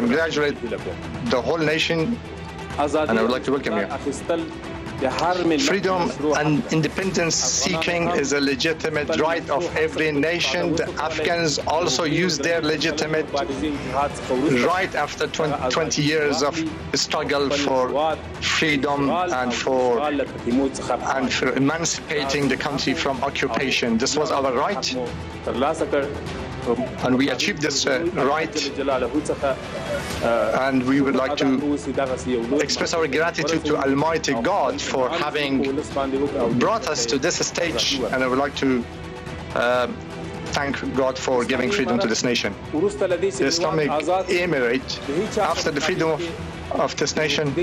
congratulate the whole nation and I would like to welcome you. Freedom and independence seeking is a legitimate right of every nation. The Afghans also use their legitimate right after 20 years of struggle for freedom and for emancipating the country from occupation. This was our right. And we achieved this right, and we would like to express our gratitude to Almighty God for having brought us to this stage, and I would like to thank God for giving freedom to this nation. The Islamic Emirate, after the freedom of this nation,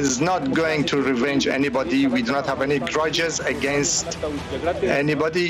is not going to revenge anybody. We do not have any grudges against anybody.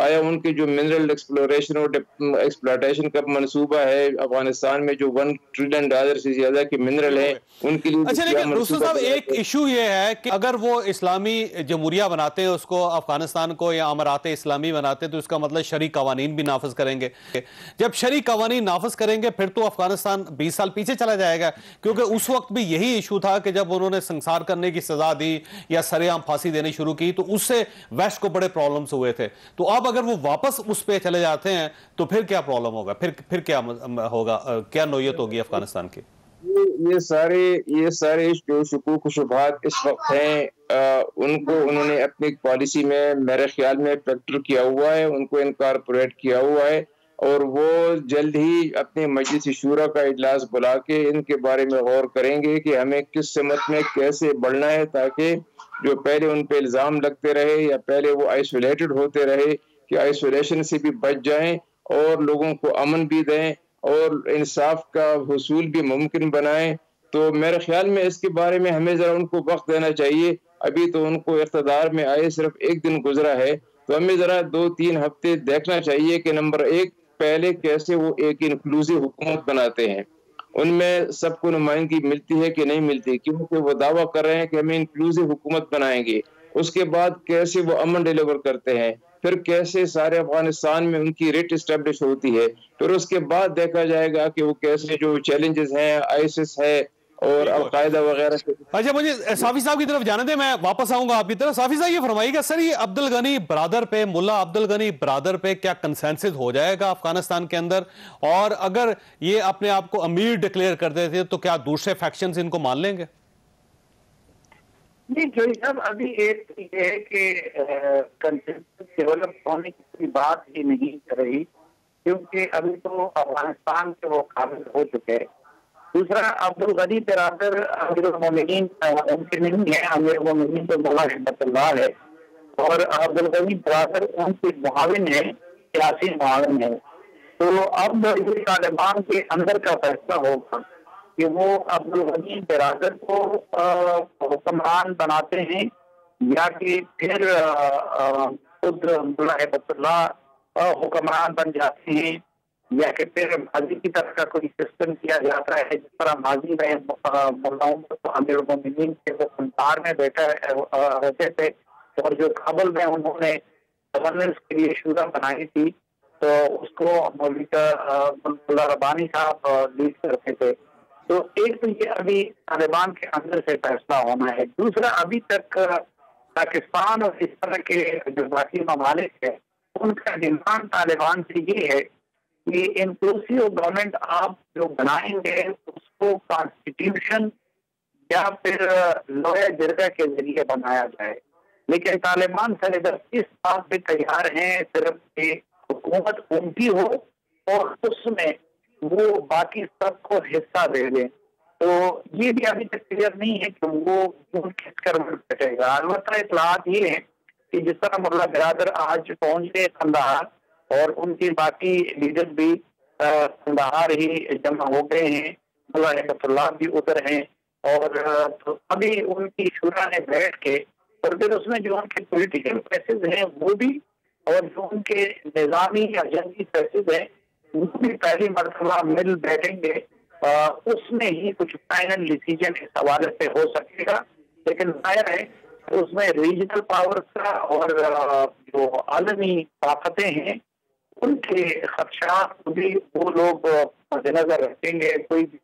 آیا ان کے جو mineral exploration اور exploitation کا منصوبہ ہے افغانستان میں جو $1 trillion سے زیادہ کے منرل ہیں ان کے لیے. اچھا لیکن دوستو صاحب ایک ایشو یہ ہے کہ اگر وہ اسلامی جمہوریہ بناتے ہیں اس کو افغانستان کو یا امارات اسلامی بناتے تو اس کا مطلب شرعی قوانین بھی نافذ کریں گے. جب شرعی قوانین نافذ کریں گے پھر تو افغانستان 20 سال پیچھے چلا جائے گا, کیونکہ اس وقت بھی یہی ایشو تھا کہ جب انہوں نے سنسار کرنے کی سزا دی یا سر عام پھانسی دینی شروع کی تو اس سے ویسٹ کو بڑے پرابلمز ہوئے تھے. تو اب اگر وہ واپس اس پہ چلے جاتے ہیں تو پھر کیا پرابلم ہوگا, پھر کیا ہوگا, کیا نوعیت ہوگی افغانستان کی؟ یہ سارے جو شکوک و شبہات اس وقت ہیں ان کو انہوں نے اپنی پالیسی میں میرے خیال میں فیکٹر کیا ہوا ہے, ان کو انکارپوریٹ کیا ہوا ہے, اور وہ جلد ہی اپنے مجلس شورا کا اجلاس بلا کے ان کے بارے میں غور کریں گے کہ ہمیں کس سمت میں کیسے بڑھنا ہے, تاکہ جو پہلے ان پہ الزام لگتے رہے یا پہلے وہ آئسولیٹڈ ہوتے رہے کہ آئسولیشن سے بھی بچ جائیں اور لوگوں کو امن بھی دیں اور انصاف کا حصول بھی ممکن بنائیں. تو میرے خیال میں اس کے بارے میں ہمیں ذرا ان کو وقت دینا چاہیے. ابھی تو ان کو اقتدار میں آئے صرف 1 دن گزرا ہے, تو ہمیں ذرا 2-3 ہفتے دیکھنا چاہیے کہ نمبر 1 پہلے کیسے وہ ایک انکلوزیو حکومت بناتے ہیں, ان میں سب کو نمائندگی ملتی ہے کہ نہیں ملتی, کیونکہ وہ دعویٰ کر رہے ہیں کہ ہمیں انکلوزیو حکومت بنائیں گے. اس کے بعد کیسے وہ امن ڈیلیور کرتے ہیں, پھر کیسے سارے افغانستان میں ان کی ریٹ اسٹیبلش ہوتی ہے, پھر اس کے بعد دیکھا جائے گا کہ وہ کیسے جو چیلنجز ہیں آئیسس ہے اور القاعدہ وغیرہ. اچھا مجھے صافی صاحب کی طرف جانے دیں, میں واپس آؤں گا آپ کی طرف. صافی صاحب یہ فرمائیے گا سر, یہ عبدالغنی برادر پہ, ملا عبدالغنی برادر پہ کیا کنسنسس ہو جائے گا افغانستان کے اندر, اور اگر یہ اپنے آپ کو امیر ڈکلیئر کر دیتے تو کیا دوسرے فیکشنز ان کو مان لیں گے؟ نہیں جو صاحب ابھی ایک یہ ہے کہ کنسنسس ڈیولپ ہونے کی بات ہی نہیں کر رہی, کیونکہ ابھی تو افغانستان کے وہ قابل ہو چکے. دوسرا عبدالغنی برادر امیر المومنین ان کے نہیں ہے, امیر المومنین تو مولا ہدایت اللہ ہے, اور عبدالغنی برادر ان کے معاون ہے, سیاسی معاون ہے. تو اب یہ طالبان کے اندر کا فیصلہ ہوگا کہ وہ عبدالغنی برادر کو حکمران بناتے ہیں یا کہ پھر خود مولا ہدایت اللہ حکمران بن جاتے ہیں, یا کہ پھر ماضی کی طرح کا کوئی سسٹم کیا جاتا ہے جس طرح ماضی میں مولاؤں کو امیر المومنین کے وہ سنسار میں بیٹھا رہتے تھے, اور جو کابل میں انہوں نے گورننس کے لیے شورا بنائی تھی تو اس کو مولوی اللہ ربانی صاحب لیڈ کرتے تھے. تو ایک تو یہ ابھی طالبان کے اندر سے فیصلہ ہونا ہے. دوسرا ابھی تک پاکستان اور اس طرح کے جو باقی ممالک ہیں ان کا ڈیمانڈ طالبان سے یہ ہے کہ انکلوسیو گورنمنٹ آپ جو بنائیں گے اس کو کانسٹیٹیوشن یا پھر لویا جرگہ کے ذریعے بنایا جائے. لیکن طالبان سر اس بات پہ تیار ہیں صرف کہ حکومت ان کی ہو اور اس میں وہ باقی سب کو حصہ دے دیں. تو یہ بھی ابھی تک کلیئر نہیں ہے کہ وہ کس کروٹ بیٹھے گا. البتہ اطلاعات یہ ہیں کہ جس طرح ملا برادر آج پہنچ گئے قندھار اور ان کی باقی لیڈر بھی قندھار ہی جمع ہو گئے ہیں, ملا ہدایت اللہ بھی ادھر ہیں, اور ابھی ان کی شورا نے بیٹھ کے اور پھر اس میں جو ان کے پولیٹیکل فیسز ہیں وہ بھی, اور جو ان کے نظامی یا جنگی فیسز ہیں وہ بھی پہلی مرتبہ مل بیٹھیں گے. اس میں ہی کچھ فائنل ڈیسیجن اس حوالے سے ہو سکے گا. لیکن ظاہر ہے اس میں ریجنل پاورز کا اور جو عالمی طاقتیں ہیں ان کے خدشات بھی وہ لوگ مد نظر رکھیں گے. کوئی بھی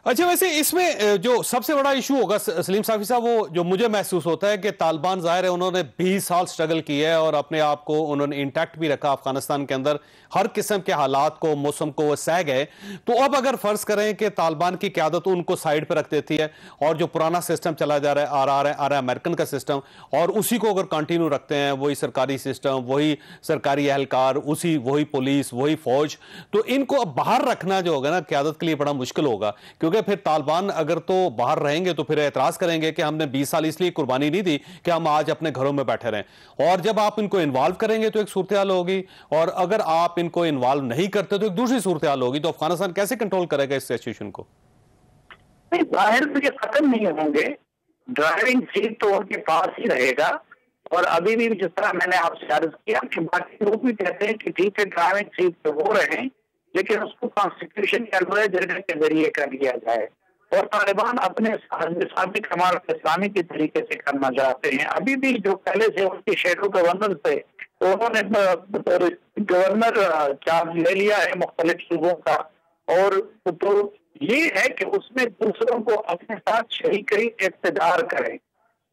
اچھا ویسے اس میں جو سب سے بڑا ایشو ہوگا سلیم صافی صاحب, وہ جو مجھے محسوس ہوتا ہے کہ طالبان ظاہر ہے انہوں نے 20 سال سٹرگل کی ہے اور اپنے آپ کو انہوں نے انٹیکٹ بھی رکھا افغانستان کے اندر, ہر قسم کے حالات کو موسم کو وہ سہ گئے. تو اب اگر فرض کریں کہ طالبان کی قیادت ان کو سائیڈ پہ رکھ دیتی ہے اور جو پرانا سسٹم چلا جا رہا ہے آ رہا ہے امریکن کا سسٹم, اور اسی کو اگر کنٹینیو رکھتے ہیں, وہی سرکاری سسٹم, وہی سرکاری اہلکار, وہی پولیس, وہی فوج, تو ان کو اب باہر رکھنا جو ہوگا نا قیادت کے لیے بڑا مشکل ہوگا. کیونکہ پھر طالبان اگر تو باہر رہیں گے تو پھر اعتراض کریں گے کہ ہم نے 20 سال اس لیے قربانی نہیں دی کہ ہم آج اپنے گھروں میں بیٹھے رہیں. اور جب آپ ان کو انوالو کریں گے تو ایک صورتحال ہوگی, اور اگر آپ ان کو انوالو نہیں کرتے تو ایک دوسری صورتحال ہوگی. تو افغانستان کیسے کنٹرول کرے گا اس سچویشن کو؟ ظاہر تو یہ ختم نہیں ہوں گے, ڈرائیونگ سیٹ تو ان کے پاس ہی رہے گا, اور ابھی بھی جس طرح میں نے آپ سے عرض کیا کہ باقی لوگ بھی کہتے ہیں کہ ٹھیک ہے ڈرائیونگ سیٹ پہ ہو رہے ہیں لیکن اس کو کانسٹیٹیوشن یا لوہے جرگہ کے ذریعے کر لیا جائے، اور طالبان اپنے سابق امارت اسلامی کے طریقے سے کرنا چاہتے ہیں۔ ابھی بھی جو پہلے سے ان کے شیڈو گورنر تھے انہوں نے گورنر چارج لے لیا ہے مختلف صوبوں کا، اور تو یہ ہے کہ اس میں دوسروں کو اپنے ساتھ شریکی اقتدار کریں۔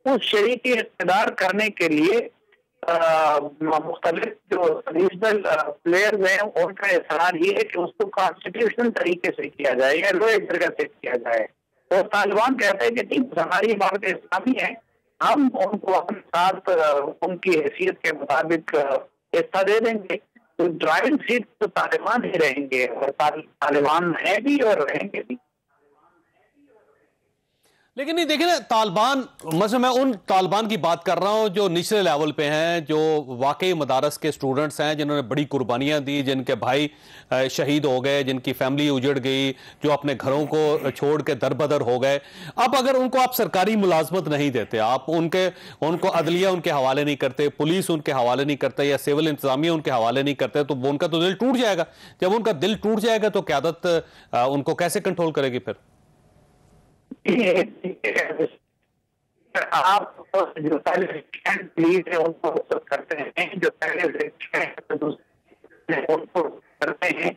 اس شریکی اقتدار کرنے کے لیے مختلف جو ریجنل پلیئرز ہیں ان کا اصرار یہ ہے کہ اس کو کانسٹیٹیوشنل طریقے سے کیا جائے یا لوہے جرگہ سے کیا جائے، اور طالبان کہتے ہیں کہ ٹھیک ہماری امارت اسلامی ہے، ہم ان کو اپنے ساتھ ان کی حیثیت کے مطابق حصہ دے دیں گے، تو ڈرائیونگ سیٹ تو طالبان ہی رہیں گے، اور طالبان ہیں بھی اور رہیں گے بھی۔ لیکن نہیں دیکھیں نا طالبان، مثلا میں ان طالبان کی بات کر رہا ہوں جو نچلے لیول پہ ہیں، جو واقعی مدارس کے سٹوڈنٹس ہیں، جنہوں نے بڑی قربانیاں دی، جن کے بھائی شہید ہو گئے، جن کی فیملی اجڑ گئی، جو اپنے گھروں کو چھوڑ کے دربدر ہو گئے۔ اب اگر ان کو آپ سرکاری ملازمت نہیں دیتے، آپ ان کو عدلیہ ان کے حوالے نہیں کرتے، پولیس ان کے حوالے نہیں کرتے، یا سول انتظامیہ ان کے حوالے نہیں کرتے، تو ان کا تو دل ٹوٹ جائے گا۔ جب ان کا دل ٹوٹ جائے گا تو قیادت ان کو کیسے کنٹرول کرے گی پھر؟ آپ جو پہلے پلیز ہے ان کو کرتے ہیں، جو پہلے ان کو کرتے ہیں،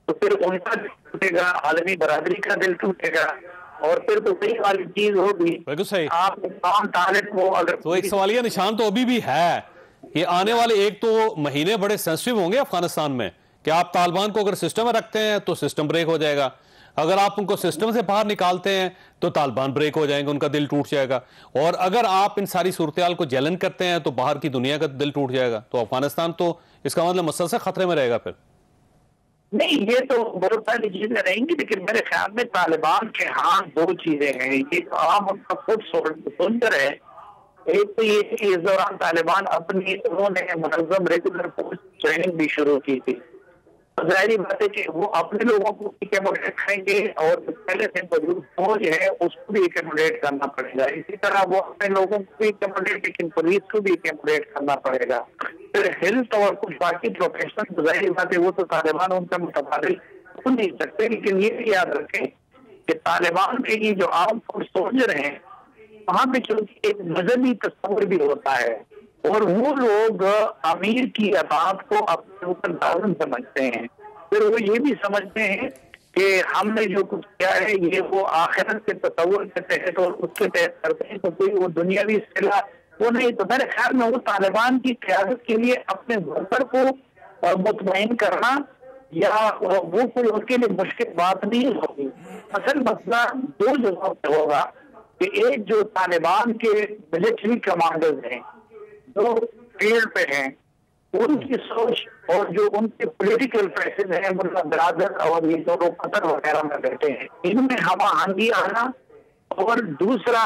تو پھر ان کا دل ٹوٹے گا، عالمی برادری کا دل ٹوٹے گا، اور پھر تو وہی والی چیز ہوگی۔ بالکل صحیح۔ آپ عام طالب کو اگر تو ایک سوالیہ نشان تو ابھی بھی ہے کہ آنے والے ایک تو مہینے بڑے سینسٹیو ہوں گے افغانستان میں، کہ آپ طالبان کو اگر سسٹم میں رکھتے ہیں تو سسٹم بریک ہو جائے گا، اگر آپ ان کو سسٹم سے باہر نکالتے ہیں تو طالبان بریک ہو جائیں گے، ان کا دل ٹوٹ جائے گا، اور اگر آپ ان ساری صورتحال کو جلن کرتے ہیں تو باہر کی دنیا کا دل ٹوٹ جائے گا، تو افغانستان تو اس کا مطلب مسلسل خطرے میں رہے گا پھر۔ نہیں، یہ تو بہت ساری چیزیں رہیں گی، لیکن میرے خیال میں طالبان کے ہاں دو چیزیں ہیں، یہ عام ان کا خود سنتر ہے۔ ایک تو یہ کہ اس دوران طالبان انہوں نے منظم ریگولر فورس ٹریننگ بھی شروع کی تھی، ظاہری بات ہے کہ وہ اپنے لوگوں کو ایکوموڈیٹ کریں گے، اور پہلے سے موجود فوج ہے اس کو بھی ایکوموڈیٹ کرنا پڑے گا، اسی طرح وہ اپنے لوگوں کو بھی ایکوموڈیٹ، لیکن پولیس کو بھی ایکوموڈیٹ کرنا پڑے گا۔ پھر ہیلتھ اور کچھ باقی پروفیشنل، ظاہری بات ہے وہ تو طالبان ان کا متبادل ہو نہیں سکتے، لیکن یہ بھی یاد رکھیں کہ طالبان کے یہ جو عام فورس سولجر ہیں وہاں پہ چونکہ ایک مذہبی تصور بھی ہوتا ہے، اور وہ لوگ امیر کی اطاعت کو اپنے اوپر لازم سمجھتے ہیں، پھر وہ یہ بھی سمجھتے ہیں کہ ہم نے جو کچھ کیا ہے یہ وہ آخرت کے تصور کے تحت اور اس کے تحت کرتے ہیں، تو کوئی وہ دنیاوی صلہ وہ نہیں۔ تو میرے خیال میں وہ طالبان کی قیادت کے لیے اپنے ورکر کو مطمئن کرنا یا وہ کوئی ان کے لیے مشکل بات نہیں ہوگی۔ اصل مسئلہ دو جگہوں پہ ہوگا، کہ ایک جو طالبان کے ملٹری کمانڈرز ہیں جو فیلڈ پہ ہیں، ان کی سوچ اور جو ان کے پولیٹیکل پریشر ہیں، ملا برادر اور یہ جو لوگ قطر وغیرہ میں بیٹھے ہیں، ان میں ہم آہنگی آنا، اور دوسرا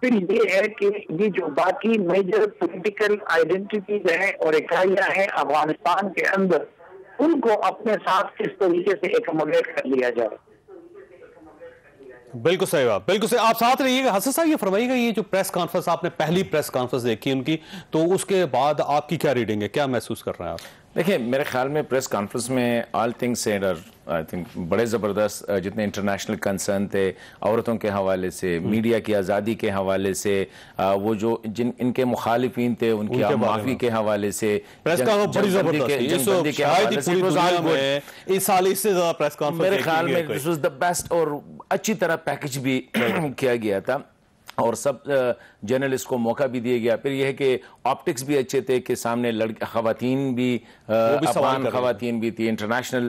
پھر یہ ہے کہ یہ جو باقی میجر پولیٹیکل آئیڈینٹیٹیز ہیں اور اکائیاں ہیں افغانستان کے اندر، ان کو اپنے ساتھ کس طریقے سے ایکوموڈیٹ کر لیا جائے۔ بالکل صحیح بات، بالکل صحیح۔ آپ ساتھ رہیے گا۔ حسن صاحب یہ فرمائیے گا، یہ جو پریس کانفرنس آپ نے پہلی پریس کانفرنس دیکھی ان کی، تو اس کے بعد آپ کی کیا ریڈنگ ہے، کیا محسوس کر رہے ہیں آپ؟ دیکھیں میرے خیال میں پریس کانفرنس میں all things said I think بڑے زبردست، جتنے انٹرنیشنل کنسرن تھے عورتوں کے حوالے سے، میڈیا کی آزادی کے حوالے سے، وہ جو جن ان کے مخالفین تھے ان کی معافی کے حوالے سے، پریس کانفرنس بڑی زبردست ہے، اس سال اس سے زیادہ پریس کانفرنس میرے خیال میں دس واز دا بیسٹ، اور اچھی طرح پیکج بھی کیا گیا تھا، اور سب جرنلسٹ کو موقع بھی دیا گیا۔ پھر یہ ہے کہ آپٹکس بھی اچھے تھے کہ سامنے خواتین بھی، افغان خواتین بھی تھی، انٹرنیشنل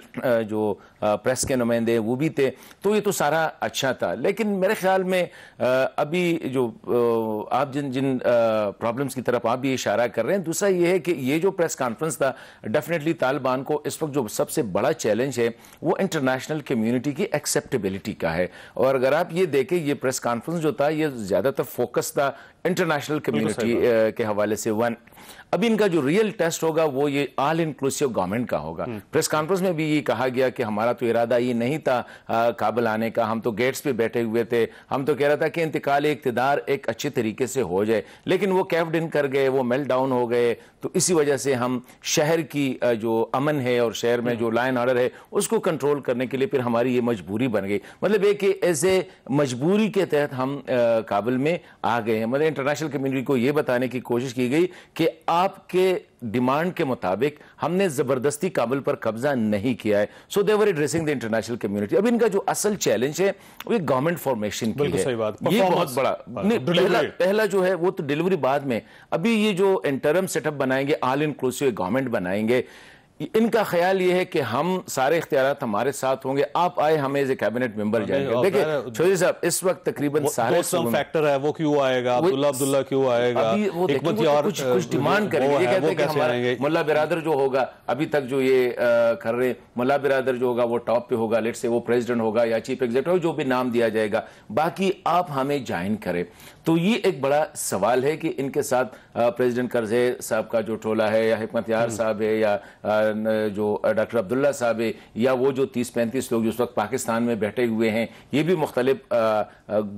جو پریس کے نمائندے وہ بھی تھے، تو یہ تو سارا اچھا تھا۔ لیکن میرے خیال میں ابھی جو آپ جن پرابلمس کی طرف آپ بھی اشارہ کر رہے ہیں، دوسرا یہ ہے کہ یہ جو پریس کانفرنس تھا، ڈیفینیٹلی طالبان کو اس وقت جو سب سے بڑا چیلنج ہے وہ انٹرنیشنل کمیونٹی کی ایکسیپٹیبلٹی کا ہے، اور اگر آپ یہ دیکھیں یہ پریس کانفرنس جو تھا یہ زیادہ تر فوکس تھا انٹرنیشنل کمیونٹی کے حوالے سے۔ اب ان کا جو ریئل ٹیسٹ ہوگا وہ یہ آل انکلوسیو گورنمنٹ کا ہوگا. پریس کانفرنس میں بھی یہ کہا گیا کہ ہمارا تو ارادہ یہ نہیں تھا کابل آنے کا, ہم تو گیٹس پہ بیٹھے ہوئے تھے, ہم تو کہہ رہا تھا کہ انتقال اقتدار ایک اچھے طریقے سے ہو جائے, لیکن وہ کیفڈ ان کر گئے, وہ میلٹ ڈاؤن ہو گئے. تو اسی وجہ سے ہم شہر کی جو امن ہے اور شہر میں جو لا اینڈ آرڈر ہے اس کو کنٹرول کرنے کے لیے پھر ہماری یہ مجبوری بن گئی. مطلب یہ کہ ایسے مجبوری کے تحت ہم کابل میں آ گئے ہیں. مطلب انٹرنیشنل کمیونٹی کو یہ بتانے کی کوشش کی گئی کہ آپ کے ڈیمانڈ کے مطابق ہم نے زبردستی کابل پر قبضہ نہیں کیا ہے. سو دے ور ایڈریسنگ دی انٹرنیشنل کمیونٹی. اب ان کا جو اصل چیلنج ہے وہ گورنمنٹ فارمیشن کی ہے. یہ بہت بڑا پہلا جو ہے وہ تو ڈیلیوری بعد میں. ابھی یہ جو انٹرم سیٹ اپ بنائیں گے, آل انکلوسیو گورنمنٹ بنائیں گے, ان کا خیال یہ ہے کہ ہم سارے اختیارات ہمارے ساتھ ہوں گے, آپ آئے ہمیں ایز اے کیبنٹ ممبر جائیں گے. دیکھیں چودھری صاحب اس وقت تقریباً سارے فیکٹر ہے, وہ کیوں آئے گا, عبداللہ کیوں آئے گا, کچھ ڈیمانڈ کریں گے. یہ کہتے ہیں کہ ہمارا ملا برادر جو ہوگا, ابھی تک جو یہ کر رہے ہیں, ملا برادر جو ہوگا وہ ٹاپ پہ ہوگا, لیٹ سے وہ پریزیڈنٹ ہوگا یا چیف ایگزیکٹو, جو بھی نام دیا جائے گا, باقی آپ ہمیں جوائن کریں. تو یہ ایک بڑا سوال ہے کہ ان کے ساتھ پریزیڈنٹ کرزئی صاحب کا جو ٹولہ ہے, یا حکمت یار صاحب ہے, یا جو ڈاکٹر عبداللہ صاحب ہے, یا وہ جو 30-35 لوگ اس وقت پاکستان میں بیٹھے ہوئے ہیں, یہ بھی مختلف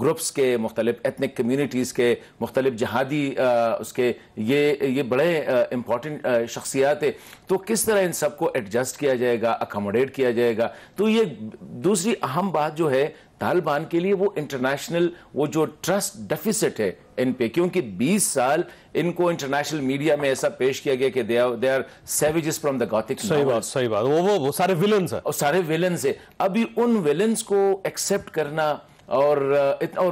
گروپس کے, مختلف ایتھنک کمیونٹیز کے, مختلف جہادی اس کے, یہ بڑے امپورٹنٹ شخصیات ہیں. تو کس طرح ان سب کو ایڈجسٹ کیا جائے گا, اکاموڈیٹ کیا جائے گا. تو یہ دوسری اہم بات جو ہے طالبان کے لیے, وہ انٹرنیشنل وہ جو ٹرسٹ ڈیفیسٹ ہے ان پہ, کیونکہ 20 سال ان کو انٹرنیشنل میڈیا میں ایسا پیش کیا گیا کہ they are savages from the Gothic. صحیح بات, وہ سارے ویلنز ہیں, اور سارے ویلنز ہیں. ابھی ان ویلنز کو ایکسیپٹ کرنا, اور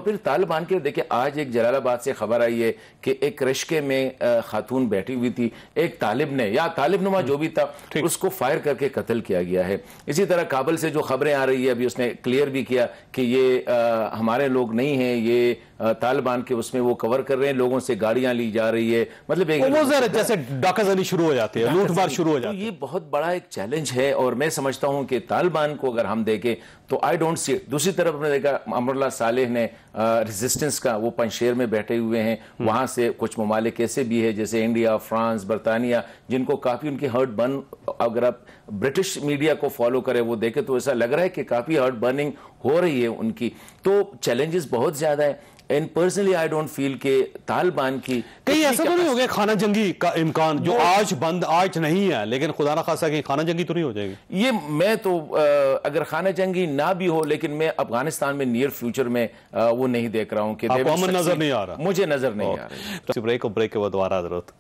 پھر طالبان کے, دیکھیں آج ایک جلال آباد سے خبر آئی ہے کہ ایک رشکے میں خاتون بیٹھی ہوئی تھی, ایک طالب نے یا طالب نما جو بھی تھا اس کو فائر کر کے قتل کیا گیا ہے. اسی طرح کابل سے جو خبریں آ رہی ہے, ابھی اس نے کلیئر بھی کیا کہ یہ ہمارے لوگ نہیں ہیں, یہ طالبان کے اس میں وہ کور کر رہے ہیں, لوگوں سے گاڑیاں لی جا رہی ہے. مطلب جیسے ڈاکہ زنی شروع ہو جاتی ہے, لوٹ مار شروع ہو جاتی ہے. یہ بہت بڑا ایک چیلنج ہے, اور میں سمجھتا ہوں کہ طالبان کو اگر ہم دیکھیں تو آئی ڈونٹ سی. دوسری طرف ہم نے دیکھا امراللہ صالح نے ریزسٹنس کا, وہ پنشیر میں بیٹھے ہوئے ہیں, وہاں سے کچھ ممالک ایسے بھی ہے جیسے انڈیا, فرانس, برطانیہ, جن کو کافی ان کی ہرٹ برن, اگر آپ برٹش میڈیا کو فالو کرے وہ دیکھیں تو ایسا لگ رہا ہے کہ کافی ہرٹ برننگ ہو رہی ہے ان کی. تو چیلنجز بہت زیادہ ہیں. And personally I don't feel کہ طالبان کی کہیں ایسا تو نہیں ہو گیا خانہ جنگی کا امکان, جو آج نہیں ہے, لیکن خدا نہ خواستہ کہ خانہ جنگی تو نہیں ہو جائے گی. یہ میں تو اگر خانہ جنگی نہ بھی ہو, لیکن میں افغانستان میں نیئر فیوچر میں وہ نہیں دیکھ رہا ہوں کہ نظر نہیں آ رہا, مجھے نظر نہیں آ رہا. بریک کے بعد دوبارہ حضرت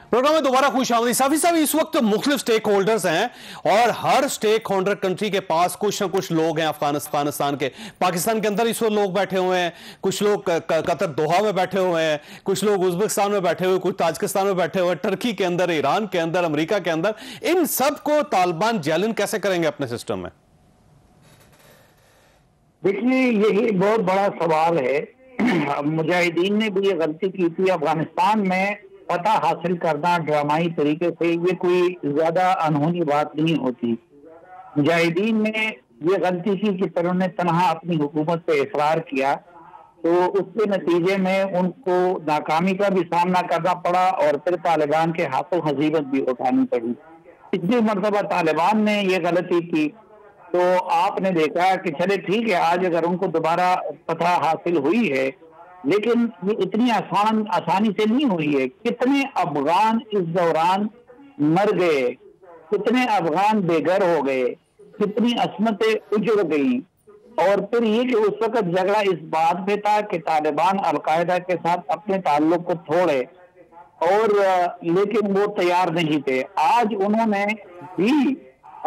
پروگرام میں دوبارہ خوش آمدید. صافی صاحب, اس وقت مختلف سٹیک ہولڈرز ہیں, اور ہر سٹیک ہولڈر کنٹری کے پاس کچھ نہ کچھ لوگ ہیں افغانستان کے. پاکستان کے اندر اس وقت لوگ بیٹھے ہوئے ہیں, کچھ لوگ قطر دوحہ میں بیٹھے ہوئے ہیں, کچھ لوگ ازبکستان میں بیٹھے ہوئے, کچھ تاجکستان میں بیٹھے ہوئے, ٹرکی کے اندر, ایران کے اندر, امریکہ کے اندر. ان سب کو طالبان جیلن کیسے کریں گے اپنے سسٹم میں؟ دیکھیے یہی بہت بڑا سوال ہے. مجاہدین نے بھی یہ غلطی کی تھی. افغانستان میں فتح حاصل کرنا ڈرامائی طریقے سے یہ کوئی زیادہ انہونی بات نہیں ہوتی. مجاہدین نے یہ غلطی کی کہ انہوں نے تنہا اپنی حکومت پہ اصرار کیا, تو اس کے نتیجے میں ان کو ناکامی کا بھی سامنا کرنا پڑا, اور پھر طالبان کے ہاتھوں ہزیمت بھی اٹھانی پڑی. اتنی مرتبہ طالبان نے یہ غلطی کی, تو آپ نے دیکھا کہ چلے ٹھیک ہے, آج اگر ان کو دوبارہ فتح حاصل ہوئی ہے, لیکن یہ اتنی آسانی سے نہیں ہوئی ہے. کتنے افغان اس دوران مر گئے, کتنے افغان بے گھر ہو گئے, کتنی عصمتیں اجڑ گئی. اور پھر یہ کہ اس وقت جھگڑا اس بات پہ تھا کہ طالبان القاعدہ کے ساتھ اپنے تعلق کو توڑے, اور لیکن وہ تیار نہیں تھے. آج انہوں نے بھی,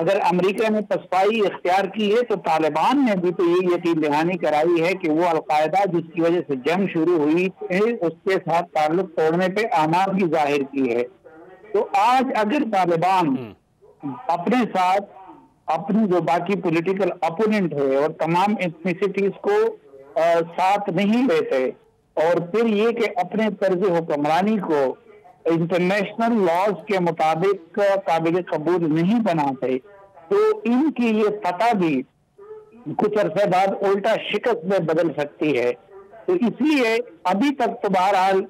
اگر امریکہ نے پسپائی اختیار کی ہے, تو طالبان نے بھی تو یہ یقین دہانی کرائی ہے کہ وہ القاعدہ جس کی وجہ سے جنگ شروع ہوئی ہے اس کے ساتھ تعلق توڑنے پہ آمادگی ظاہر کی ہے. تو آج اگر طالبان اپنے ساتھ اپنی جو باقی پولیٹیکل اپوننٹ ہے اور تمام ایتھنیسٹیز کو ساتھ نہیں لیتے, اور پھر یہ کہ اپنے طرز حکمرانی کو انٹرنیشنل لاز کے مطابق قابل قبول نہیں بناتے, تو ان کی یہ فتح بھی کچھ عرصے بعد الٹا شکست میں بدل سکتی ہے. تو اس لیے ابھی تک تو بہرحال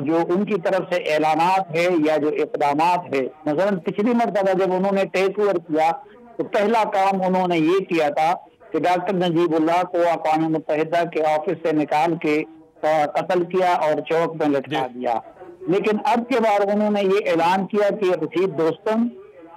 جو ان کی طرف سے اعلانات ہے یا جو اقدامات ہے، مثلا پچھلی مرتبہ جب انہوں نے ٹیک اوور کیا تو پہلا کام انہوں نے یہ کیا تھا کہ ڈاکٹر نجیب اللہ کو اقوام متحدہ کے آفس سے نکال کے قتل کیا اور چوک میں لٹکا دیا. لیکن اب کے بعد انہوں نے یہ اعلان کیا کہ رشید دوستم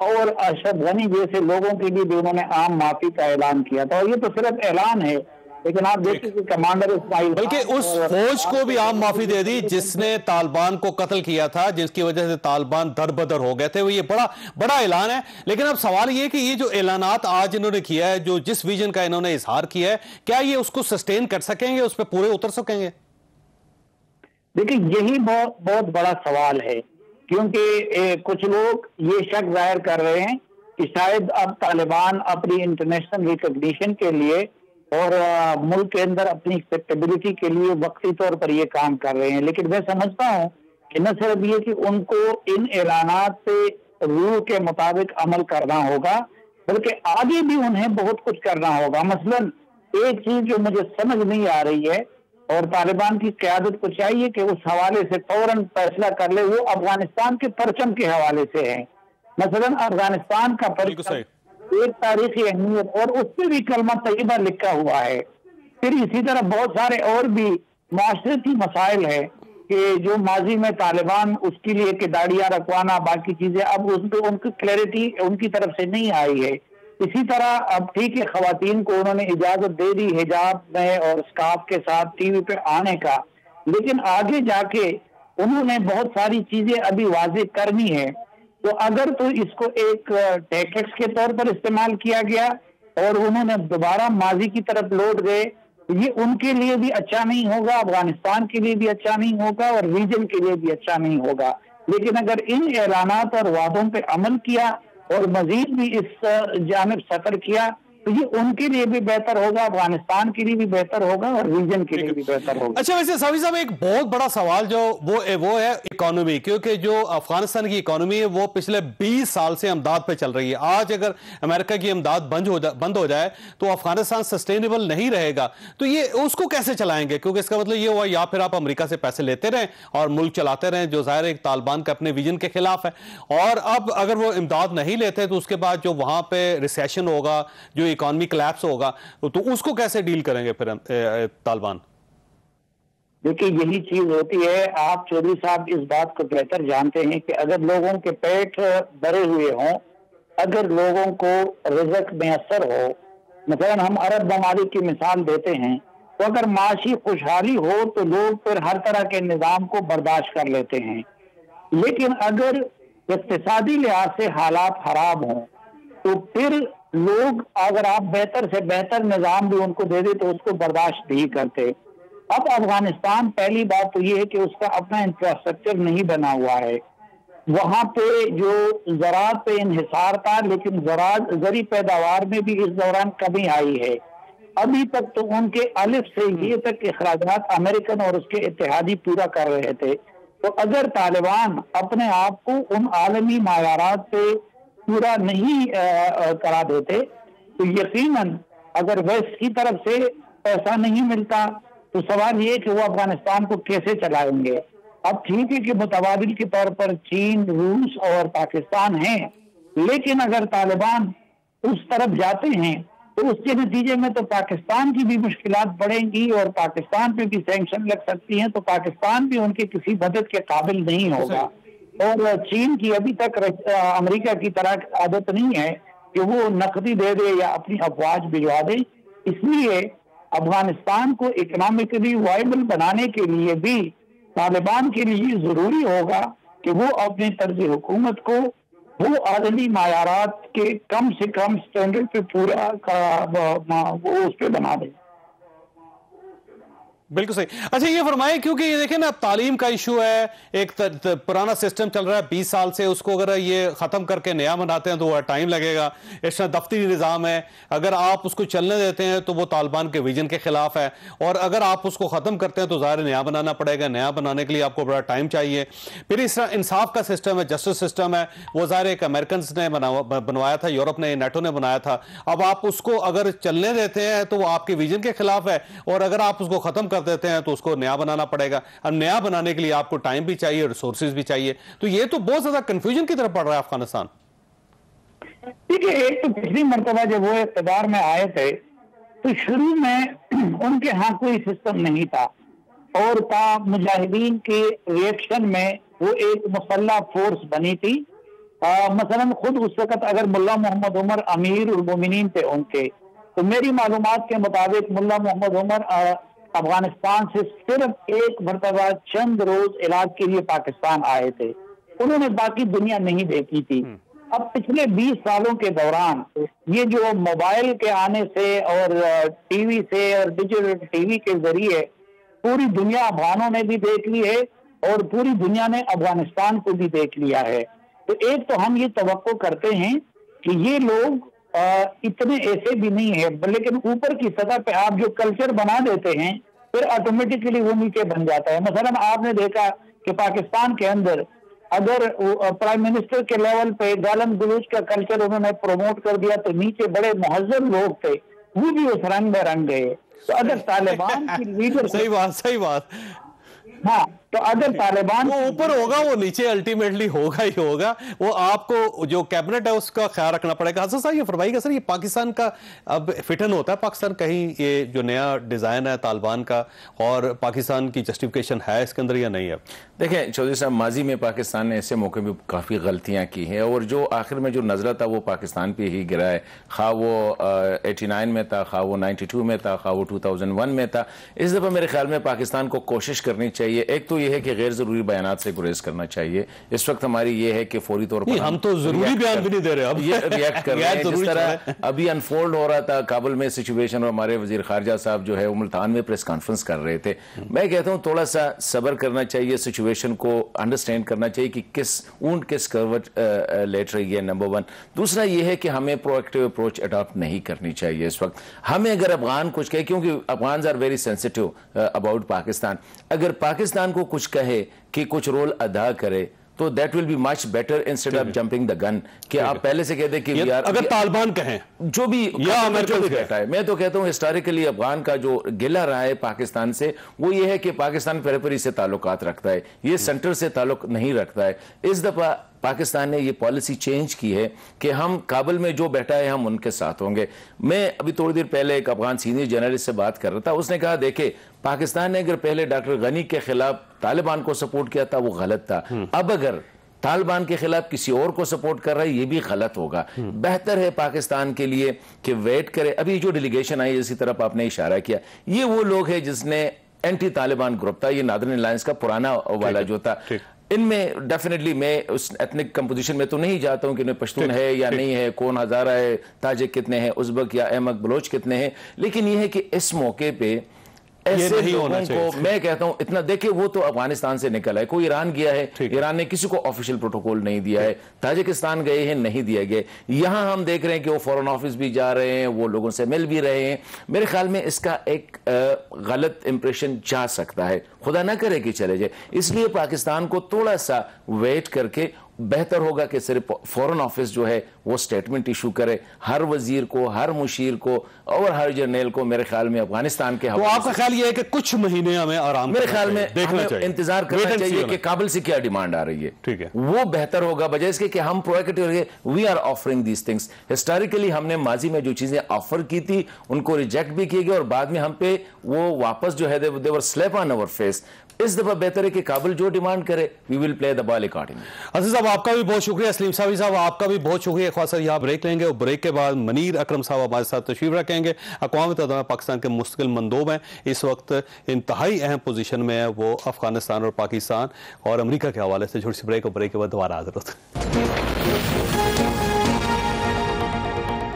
اور اشرف غنی جیسے لوگوں کے لیے بھی انہوں نے عام معافی کا اعلان کیا تھا. اور یہ تو صرف اعلان ہے، لیکن آپ دیکھیں کہ کمانڈر اسماعیل بلکہ اس فوج کو بھی عام معافی دے دی جس نے طالبان کو قتل کیا تھا، جس کی وجہ سے طالبان در بدر ہو گئے تھے. وہ یہ بڑا اعلان ہے. لیکن اب سوال یہ کہ یہ جو اعلانات آج انہوں نے کیا ہے، جو جس ویژن کا انہوں نے اظہار کیا ہے، کیا یہ اس کو سسٹین کر سکیں گے، اس پہ پورے اتر سکیں گے؟ دیکھیں یہی بہت بڑا سوال ہے، کیونکہ کچھ لوگ یہ شک ظاہر کر رہے ہیں کہ شاید اب طالبان اپنی انٹرنیشنل ریکگنیشن کے لیے اور ملک کے اندر اپنی ایکسیپٹیبلٹی کے لیے وقتی طور پر یہ کام کر رہے ہیں. لیکن میں سمجھتا ہوں کہ نہ صرف یہ کہ ان کو ان اعلانات سے روح کے مطابق عمل کرنا ہوگا، بلکہ آگے بھی انہیں بہت کچھ کرنا ہوگا. مثلا ایک چیز جو مجھے سمجھ نہیں آ رہی ہے، اور طالبان کی قیادت کو چاہیے کہ اس حوالے سے فوراً فیصلہ کر لے، وہ افغانستان کے پرچم کے حوالے سے ہے. مثلا افغانستان کا پرچم ایک تاریخی اہمیت اور اس پہ بھی کلمہ طیبہ لکھا ہوا ہے. پھر اسی طرح بہت سارے اور بھی معاشرتی مسائل ہیں کہ جو ماضی میں طالبان اس کے لیے کہ داڑیاں رکھوانا باقی چیزیں، اب اس پہ ان کی کلیئرٹی ان کی طرف سے نہیں آئی ہے. اسی طرح اب ٹھیک ہے خواتین کو انہوں نے اجازت دے دی حجاب میں اور اسکارف کے ساتھ ٹی وی پہ آنے کا، لیکن آگے جا کے انہوں نے بہت ساری چیزیں ابھی واضح کرنی ہے. تو اگر تو اس کو ایک ٹیکس کے طور پر استعمال کیا گیا اور انہوں نے دوبارہ ماضی کی طرف لوٹ گئے، یہ ان کے لیے بھی اچھا نہیں ہوگا، افغانستان کے لیے بھی اچھا نہیں ہوگا اور ریجن کے لیے بھی اچھا نہیں ہوگا. لیکن اگر ان اعلانات اور وعدوں پہ عمل کیا اور مزید بھی اس جانب سفر کیا تو یہ ان کے لیے بھی بہتر ہوگا، افغانستان کے لیے بھی بہتر ہوگا اور ریجن کے لیے بھی بہتر ہوگا. اچھا ویسے صافی صاحب ایک بہت بڑا سوال جو وہ ہے اکانومی، کیونکہ جو افغانستان کی اکانومی ہے وہ پچھلے 20 سال سے امداد پہ چل رہی ہے. آج اگر امریکہ کی امداد بند ہو جائے تو افغانستان سسٹینیبل نہیں رہے گا. تو یہ اس کو کیسے چلائیں گے؟ کیونکہ اس کا مطلب یہ ہوا یا پھر آپ امریکہ سے پیسے لیتے رہیں اور ملک چلاتے رہیں، جو ظاہر ایک طالبان کا اپنے ویژن کے خلاف ہے. اور اب اگر وہ امداد نہیں لیتے تو اس کے بعد جو وہاں پہ ریسیشن ہوگا، جو اکانومی کلیپس ہوگا، تو اس کو کیسے ڈیل کریں گے پھر طالبان؟ دیکھیں یہی چیز ہوتی ہے، آپ چودھری صاحب اس بات کو بہتر جانتے ہیں کہ اگر لوگوں کے پیٹ بھرے ہوئے ہوں، اگر لوگوں کو رزق میسر ہو، مثلا ہم عرب ممالک کی مثال دیتے ہیں، تو اگر معاشی خوشحالی ہو تو لوگ پھر ہر طرح کے نظام کو برداشت کر لیتے ہیں. لیکن اگر اقتصادی لحاظ سے حالات خراب ہوں تو پھر لوگ اگر آپ بہتر سے بہتر نظام بھی ان کو دے دے تو اس کو برداشت نہیں کرتے. اب افغانستان پہلی بات تو یہ ہے کہ اس کا اپنا انفراسٹرکچر نہیں بنا ہوا ہے. وہاں پہ جو زراعت پہ انحصار تھا، لیکن زرعی پیداوار میں بھی اس دوران کمی آئی ہے. ابھی تک تو ان کے الف سے یہ تک اخراجات امریکن اور اس کے اتحادی پورا کر رہے تھے. تو اگر طالبان اپنے آپ کو ان عالمی معیارات پہ پورا نہیں کرا دیتے تو یقیناً اگر ویسٹ کی طرف سے پیسہ نہیں ملتا تو سوال یہ کہ وہ افغانستان کو کیسے چلائیں گے. اب ٹھیک ہے کہ متبادل کے طور پر چین، روس اور پاکستان ہیں، لیکن اگر طالبان اس طرف جاتے ہیں تو اس کے نتیجے میں تو پاکستان کی بھی مشکلات بڑھیں گی اور پاکستان پہ بھی سینکشن لگ سکتی ہیں، تو پاکستان بھی ان کے کسی مدد کے قابل نہیں ہوگا. اور چین کی ابھی تک امریکہ کی طرح عادت نہیں ہے کہ وہ نقدی دے دے یا اپنی افواج بھجوا دے. اس لیے افغانستان کو اکنامکلی وائبل بنانے کے لیے بھی طالبان کے لیے ضروری ہوگا کہ وہ اپنی طرز حکومت کو وہ عالمی معیارات کے کم سے کم سٹینڈرڈ پہ پورا وہ اس پہ بنا دے. بالکل صحیح. اچھا یہ فرمائیں، کیونکہ یہ دیکھیں نا اب تعلیم کا ایشو ہے، ایک پرانا سسٹم چل رہا ہے 20 سال سے، اس کو اگر یہ ختم کر کے نیا بناتے ہیں تو وہ ٹائم لگے گا. اس طرح دفتری نظام ہے، اگر آپ اس کو چلنے دیتے ہیں تو وہ طالبان کے ویژن کے خلاف ہے، اور اگر آپ اس کو ختم کرتے ہیں تو ظاہر نیا بنانا پڑے گا. نیا بنانے کے لیے آپ کو بڑا ٹائم چاہیے. پھر اس طرح انصاف کا سسٹم ہے، جسٹس سسٹم ہے، وہ ظاہر ایک امریکنز نے بنوایا تھا، یورپ نے، نیٹو نے بنایا تھا. اب آپ اس کو اگر چلنے دیتے ہیں تو وہ آپ کے ویژن کے خلاف ہے، اور اگر آپ اس کو ختم کر کر دیتے ہیں تو اس کو نیا بنانا پڑے گا. اب نیا بنانے کے لیے آپ کو ٹائم بھی چاہیے, ریسورسز بھی چاہیے, تو یہ تو بہت زیادہ کنفیوژن کی طرف پڑ رہا ہے افغانستان. دیکھیے ایک تو پچھلی مرتبہ جب وہ اقتدار میں آئے تھے تو شروع میں ان کے ہاں کوئی سسٹم نہیں تھا, اور تا مجاہدین کے ریئیکشن میں وہ ایک مسلح فورس بنی تھی. مثلا خود اس وقت اگر ملا محمد عمر امیر المومنین تھے ان کے, تو میری معلومات کے مطابق ملا محمد عمر افغانستان سے صرف ایک مرتبہ چند روز علاج کے لیے پاکستان آئے تھے, انہوں نے باقی دنیا نہیں دیکھی تھی. اب پچھلے 20 سالوں کے دوران یہ جو موبائل کے آنے سے اور ٹی وی سے اور ڈیجیٹل ٹی وی کے ذریعے پوری دنیا افغانوں نے بھی دیکھ لی ہے اور پوری دنیا نے افغانستان کو بھی دیکھ لیا ہے. تو ایک تو ہم یہ توقع کرتے ہیں کہ یہ لوگ اتنے ایسے بھی نہیں ہیں, لیکن اوپر کی سطح پہ آپ جو کلچر بنا دیتے ہیں پھر آٹومیٹکلی وہ نیچے بن جاتا ہے. مثلا آپ نے دیکھا کہ پاکستان کے اندر اگر پرائم منسٹر کے لیول پہ گالم گلوچ کا کلچر انہوں نے پروموٹ کر دیا تو نیچے بڑے مہذب لوگ تھے وہ بھی اس رنگ میں رنگ گئے. تو اگر طالبان کی لیڈر صحیح بات ہاں تو اگر طالبان وہ اوپر ہوگا وہ نیچے الٹیمیٹلی ہوگا ہی ہوگا. وہ آپ کو جو کیبنٹ ہے اس کا خیال رکھنا پڑے گا. حسن صاحب یہ فرمائیے گا سر, یہ پاکستان کا اب فٹن ہوتا ہے پاکستان کہیں یہ جو نیا ڈیزائن ہے طالبان کا, اور پاکستان کی جسٹیفیکیشن ہے اس کے اندر یا نہیں ہے؟ دیکھیں چودھری صاحب, ماضی میں پاکستان نے ایسے موقع میں کافی غلطیاں کی ہیں, اور جو آخر میں جو نظرہ تھا وہ پاکستان پہ ہی گرا ہے, خواہ وہ 89 میں تھا, خواہ وہ 92 میں تھا, خواہ وہ 2001 میں تھا. اس دفعہ میرے خیال میں پاکستان کو کوشش کرنی چاہیے. ایک تو یہ ہے کہ غیر ضروری بیانات سے گریز کرنا چاہیے. اس وقت ہماری یہ ہے کہ فوری طور پر ہم تو ضروری بیان بھی نہیں دے رہے, اب یہ ریئیکٹ کر رہے ہیں جس طرح ابھی انفولڈ ہو رہا تھا کابل میں سچویشن, اور ہمارے وزیر خارجہ صاحب جو ہے وہ ملتان میں پریس کانفرنس کر رہے تھے. میں کہتا ہوں تھوڑا سا صبر کرنا چاہیے, سچویشن کو انڈرسٹینڈ کرنا چاہیے کہ اونٹ کس کروٹ لیٹ رہی ہے, نمبر 1. دوسرا یہ ہے کہ ہمیں پرو ایکٹیو اپروچ اڈاپٹ نہیں کرنی چاہیے اس وقت. ہمیں اگر افغان کچھ کہے, کیونکہ Afghans are very sensitive about Pakistan, اگر پاکستان کو کچھ کہے کہ کچھ رول ادا کرے تو that will be much better instead of jumping the gun, کہ آپ پہلے سے کہتے کہ اگر طالبان کہیں جو بھی کہتا ہے. میں تو کہتا ہوں ہسٹوریکلی افغان کا جو گلہ رہا ہے پاکستان سے وہ یہ ہے کہ پاکستان پیریفری سے تعلقات رکھتا ہے, یہ سینٹر سے تعلق نہیں رکھتا ہے. اس دفعہ پاکستان نے یہ پالیسی چینج کی ہے کہ ہم کابل میں جو بیٹھا ہے ہم ان کے ساتھ ہوں گے. میں ابھی تھوڑی دیر پہلے ایک افغان سینئر جرنلسٹ سے بات کر رہا تھا, اس نے کہا دیکھیں پاکستان نے اگر پہلے ڈاکٹر غنی کے خلاف طالبان کو سپورٹ کیا تھا وہ غلط تھا, اب اگر طالبان کے خلاف کسی اور کو سپورٹ کر رہا ہے یہ بھی غلط ہوگا. بہتر ہے پاکستان کے لیے کہ ویٹ کرے. ابھی جو ڈیلیگیشن آئی جس کی طرف آپ نے اشارہ کیا, یہ وہ لوگ ہیں جس نے اینٹی طالبان گروپ تھا, یہ نادرن الائنس کا پرانا والا جو تھا. ان میں ڈیفینیٹلی میں اس ایتھنک کمپوزیشن میں تو نہیں جاتا ہوں کہ انہیں پشتون ہے یا نہیں ہے, کون ہزارہ ہے, تاجک کتنے ہیں, ازبک یا احمد بلوچ کتنے ہیں, لیکن یہ ہے کہ اس موقع پہ ایسے لوگوں کو میں کہتا ہوں اتنا دیکھیں وہ تو افغانستان سے نکل ہے, کوئی ایران گیا ہے, ایران نے کسی کو آفیشیل پروٹوکول نہیں دیا ہے, تاجکستان گئے ہیں نہیں دیا گئے, یہاں ہم دیکھ رہے ہیں کہ وہ فورن آفس بھی جا رہے ہیں, وہ لوگوں سے مل بھی رہے ہیں. میرے خیال میں اس کا ایک غلط امپریشن جا سکتا ہے, خدا نہ کرے کہ چلے جائے. اس لیے پاکستان کو تھوڑا سا ویٹ کر کے بہتر ہوگا کہ صرف فورن آفس جو ہے وہ سٹیٹمنٹ ایشو کرے ہر وزیر کو, ہر مشیر کو اور ہر جرنیل کو. میرے خیال میں افغانستان کے تو آپ کا خیال یہ ہے کہ کچھ مہینے ہمیں آرام میرے خیال میں انتظار کرنا چاہیے کہ کابل سے کیا ڈیمانڈ آ رہی ہے, ٹھیک ہے, وہ بہتر ہوگا بجائے اس کے کہ ہم proactive we are offering these things. Historically ہم نے ماضی میں جو چیزیں آفر کی تھی ان کو ریجیکٹ بھی کیے گئے اور بعد میں ہم پہ وہ واپس جو ہے they were slap on our face. اس دفعہ بہتر ہے کہ کابل جو ڈیمانڈ کرے we will play the ball accordingly. عزیز صاحب آپ کا بھی بہت شکریہ, اسلیم صاحبی صاحب آپ کا بھی بہت شکریہ. خواہ صاحب یہاں بریک لیں گے اور بریک کے بعد منیر اکرم صاحب ہمارے ساتھ تشریف رکھیں گے. اقوام متحدہ پاکستان کے مستقل مندوب ہیں, اس وقت انتہائی اہم پوزیشن میں ہے وہ افغانستان اور پاکستان اور امریکہ کے حوالے سے. چھوٹی سی بریک اور بریک کے بعد دوبارہ حاضر ہوتے ہیں.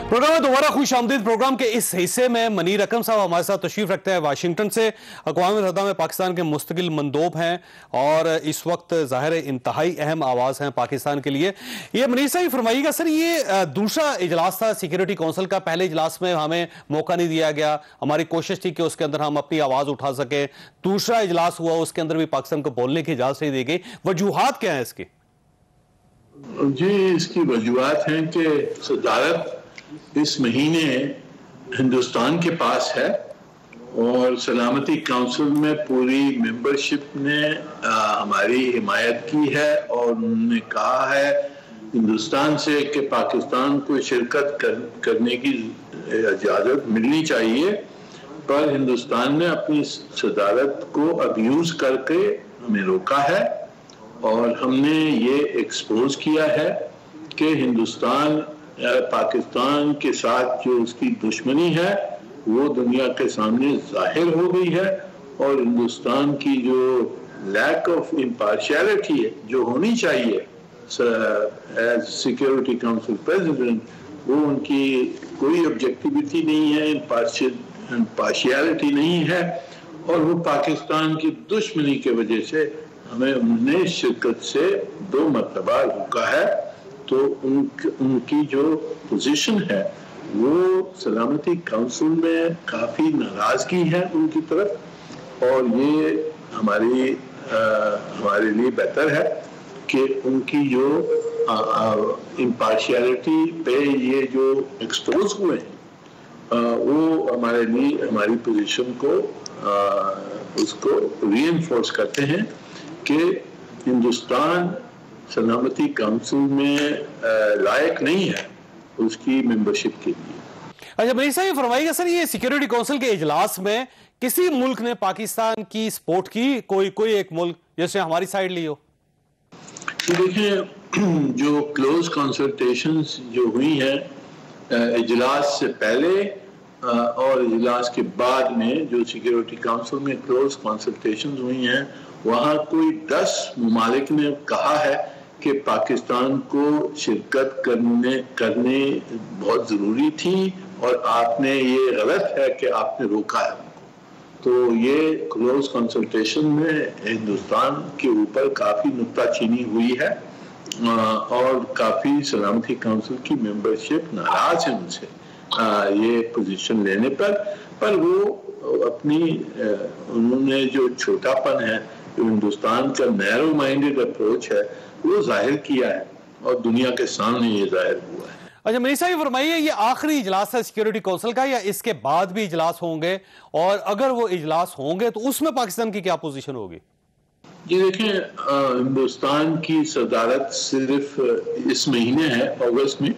پروگرام میں دوبارہ خوش آمدید. پروگرام کے اس حصے میں منیر اکرم صاحب ہمارے ساتھ تشریف رکھتے ہیں واشنگٹن سے, اقوام متحدہ میں پاکستان کے مستقل مندوب ہیں اور اس وقت ظاہر انتہائی اہم آواز ہیں پاکستان کے لیے. یہ منیر صاحب فرمائیے گا سر, یہ دوسرا اجلاس تھا سیکیورٹی کونسل کا, پہلے اجلاس میں ہمیں موقع نہیں دیا گیا, ہماری کوشش تھی کہ اس کے اندر ہم اپنی آواز اٹھا سکیں. دوسرا اجلاس ہوا اس کے اندر بھی پاکستان کو بولنے کی اجازت نہیں دی گئی. وجوہات کیا ہیں اس کی؟ جی اس کی وجوہات ہیں کہ صدارت اس مہینے ہندوستان کے پاس ہے اور سلامتی کونسل میں پوری ممبرشپ نے ہماری حمایت کی ہے، اور انہوں نے کہا ہے ہندوستان سے کہ پاکستان کو شرکت کرنے کی اجازت ملنی چاہیے، پر ہندوستان نے اپنی صدارت کو ابیوز کر کے ہمیں روکا ہے، اور ہم نے یہ ایکسپوز کیا ہے کہ ہندوستان پاکستان کے ساتھ جو اس کی دشمنی ہے وہ دنیا کے سامنے ظاہر ہو گئی ہے، اور ہندوستان کی جو لیک آف امپارشیلٹی ہے جو ہونی چاہیے ایز سیکیورٹی کونسل پریزیڈنٹ، وہ ان کی کوئی آبجیکٹیوٹی نہیں ہے، امپارشیلٹی نہیں ہے، اور وہ پاکستان کی دشمنی کی وجہ سے ہمیں انہوں نے شرکت سے 2 مرتبہ روکا ہے۔ تو ان کی جو پوزیشن ہے وہ سلامتی کونسل میں کافی ناراضگی ہے ان کی طرف، اور یہ ہمارے لیے بہتر ہے کہ ان کی جو امپارشیلٹی پہ یہ جو ایکسپوز ہوئے ہیں وہ ہمارے لیے ہماری پوزیشن کو اس کو ری انفورس کرتے ہیں کہ ہندوستان سلامتی کونسل میں لائق نہیں ہے اس کی ممبرشپ کے لیے۔ اچھا منیر صاحب یہ فرمائیے گا سر، یہ سیکیورٹی کونسل کے اجلاس میں کسی ملک نے پاکستان کی سپورٹ کی، کوئی ایک ملک جیسے ہماری سائیڈ لی ہو؟ دیکھیں جو کلوز کنسلٹیشنز جو ہوئی ہیں اجلاس سے پہلے اور اجلاس کے بعد میں، جو سیکیورٹی کونسل میں کلوز کنسلٹیشنز ہوئی ہیں، وہاں کوئی 10 ممالک نے کہا ہے کہ پاکستان کو شرکت کرنے بہت ضروری تھی، اور آپ نے یہ غلط ہے کہ آپ نے روکا ہے ان کو۔ تو یہ کلوز کنسلٹیشن میں ہندوستان کے اوپر کافی نکتہ چینی ہوئی ہے، اور کافی سلامتی کونسل کی ممبرشپ ناراض ہے ان سے یہ پوزیشن لینے پر وہ اپنی انہوں نے جو چھوٹا پن ہے، جو ہندوستان کا نیرو مائنڈڈ اپروچ ہے وہ ظاہر کیا ہے، اور دنیا کے سامنے یہ ظاہر ہوا ہے۔ اچھا منیر صاحب یہ فرمائیے، یہ آخری اجلاس ہے سیکیورٹی کونسل کا یا اس کے بعد بھی اجلاس ہوں گے، اور اگر وہ اجلاس ہوں گے تو اس میں پاکستان کی کیا پوزیشن ہوگی؟ جی دیکھیں ہندوستان کی صدارت صرف اس مہینے ہے، اگست میں۔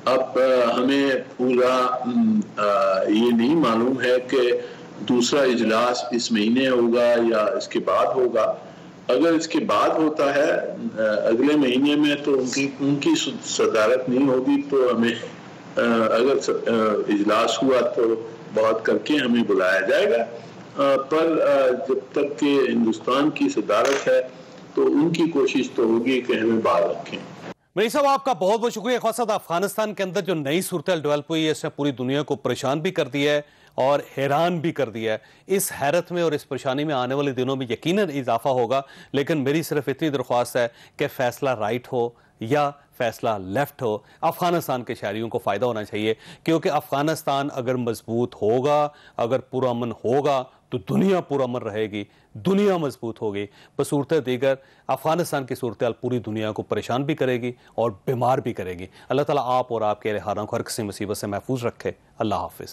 اب ہمیں پورا یہ نہیں معلوم ہے کہ دوسرا اجلاس اس مہینے ہوگا یا اس کے بعد ہوگا۔ اگر اس کے بعد ہوتا ہے اگلے مہینے میں تو ان کی صدارت نہیں ہوگی، تو ہمیں اگر اجلاس ہوا تو بات کر کے ہمیں بلایا جائے گا، پر جب تک کہ ہندوستان کی صدارت ہے تو ان کی کوشش تو ہوگی کہ ہمیں باہر رکھیں۔ منیر صاحب آپ کا بہت بہت شکریہ۔ خاص افغانستان کے اندر جو نئی صورتحال ڈیولپ ہوئی ہے اس نے پوری دنیا کو پریشان بھی کر دیا ہے اور حیران بھی کر دیا ہے۔ اس حیرت میں اور اس پریشانی میں آنے والے دنوں میں یقیناً اضافہ ہوگا، لیکن میری صرف اتنی درخواست ہے کہ فیصلہ رائٹ ہو یا فیصلہ لیفٹ ہو، افغانستان کے شہریوں کو فائدہ ہونا چاہیے، کیونکہ افغانستان اگر مضبوط ہوگا، اگر پرامن ہوگا تو دنیا پرامن رہے گی، دنیا مضبوط ہوگی۔ بصورت دیگر افغانستان کی صورتحال پوری دنیا کو پریشان بھی کرے گی اور بیمار بھی کرے گی۔ اللہ تعالیٰ آپ اور آپ کے اہل خانہ کو ہر قسم مصیبت سے محفوظ رکھے۔ اللہ حافظ۔